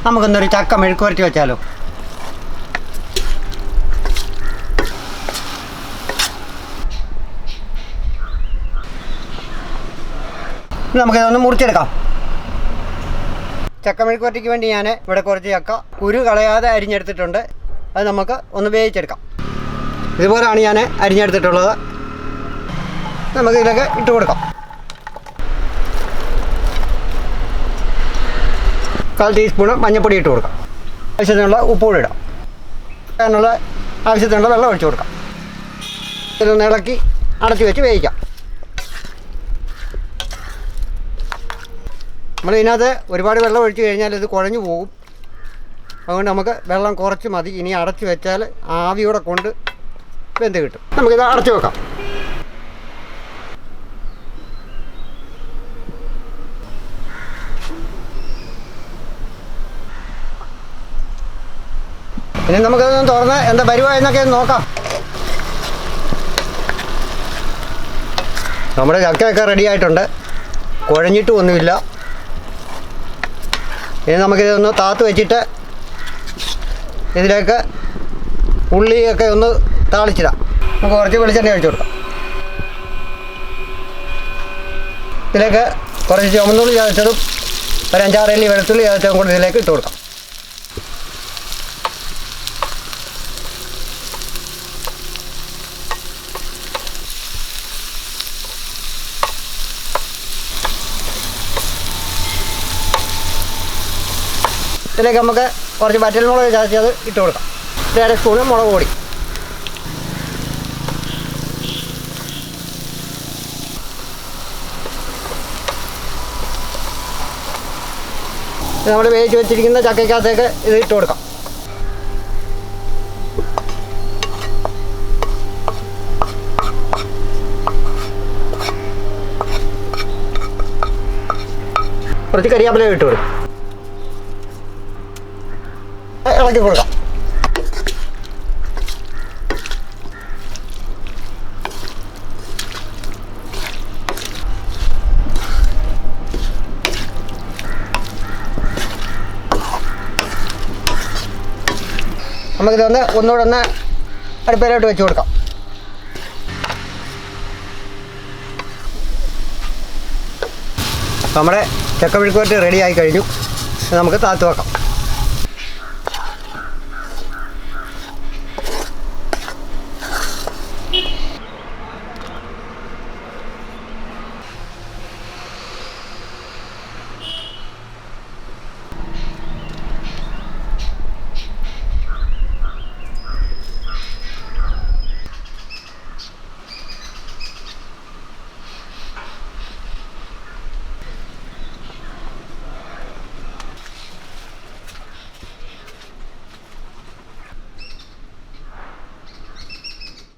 നമുക്കൊന്നൊരു ചക്ക മെഴുക്കുവരട്ടി വെച്ചാലോ. നമുക്കിതൊന്ന് മുറിച്ചെടുക്കാം. ചക്ക മെഴുക്കുവരട്ടിക്ക് വേണ്ടി ഞാൻ ഇവിടെ കുറച്ച് ചക്ക കുരു കളയാതെ അരിഞ്ഞെടുത്തിട്ടുണ്ട്. അത് നമുക്ക് ഒന്ന് വേവിച്ചെടുക്കാം. ഇതുപോലെയാണ് ഞാൻ അരിഞ്ഞെടുത്തിട്ടുള്ളത്. നമുക്കിതിലേക്ക് ഇട്ട് കൊടുക്കാം. 1/4 ടീസ്പൂണ് മഞ്ഞൾപ്പൊടി ഇട്ട് കൊടുക്കാം. ആവശ്യത്തിനുള്ള ഉപ്പ് കൂടി ഇടാം. അതിനുള്ള ആവശ്യത്തിനുള്ള വെള്ളം ഒഴിച്ച് കൊടുക്കാം. ഇതൊന്ന് ഇളക്കി അടച്ചു വെച്ച് വേവിക്കാം. നമ്മളിതിനകത്ത് ഒരുപാട് വെള്ളം ഒഴിച്ച് കഴിഞ്ഞാൽ ഇത് കുഴഞ്ഞു പോകും. അതുകൊണ്ട് നമുക്ക് വെള്ളം കുറച്ച് മതി. ഇനി അടച്ചു വെച്ചാൽ ആവിയോടെ കൊണ്ട് വെന്ത് കിട്ടും. നമുക്കിത് അടച്ചു വെക്കാം. ഇനി നമുക്കതൊന്ന് തുറന്ന് എന്താ പരിവായെന്നൊക്കെ നോക്കാം. നമ്മുടെ ചക്കയൊക്കെ റെഡി ആയിട്ടുണ്ട്. കുഴഞ്ഞിട്ടും ഒന്നുമില്ല. ഇനി നമുക്കിതൊന്ന് താത്ത് വെച്ചിട്ട് ഇതിലേക്ക് ഉള്ളിയൊക്കെ ഒന്ന് താളിച്ചിടാം. നമുക്ക് കുറച്ച് വെളിച്ചെണ്ണ ഒഴിച്ച് കൊടുക്കാം. ഇതിലേക്ക് കുറച്ച് ചുമന്നുള്ളി ചതച്ചതും ഒരു 5-6 അല്ലി വെളുത്തുള്ളി ചതച്ചതും കൂടി ഇതിലേക്ക് ഇട്ട് കൊടുക്കാം. ഇതിലേക്ക് നമുക്ക് കുറച്ച് വറ്റൽമുളക് ചതച്ചത് ഇട്ട് കൊടുക്കാം. 1/2 സ്പൂണ് മുളക് പൊടി. നമ്മൾ വേവിച്ച് വെച്ചിരിക്കുന്ന ചക്കയ്ക്കകത്തേക്ക് ഇത് ഇട്ട് കൊടുക്കാം. കുറച്ച് കരിയാപ്പില ഇട്ട് കൊടുക്കും. ഇളക്കി കൊടുക്കാം. നമുക്കിതൊന്ന് ഒന്നുകൂടെ ഒന്ന് അടുപ്പിലോട്ട് വെച്ച് കൊടുക്കാം. നമ്മുടെ ചക്ക മെഴുക്കുവരട്ടി റെഡി ആയി കഴിഞ്ഞു. നമുക്ക് താത്ത് വെക്കാം.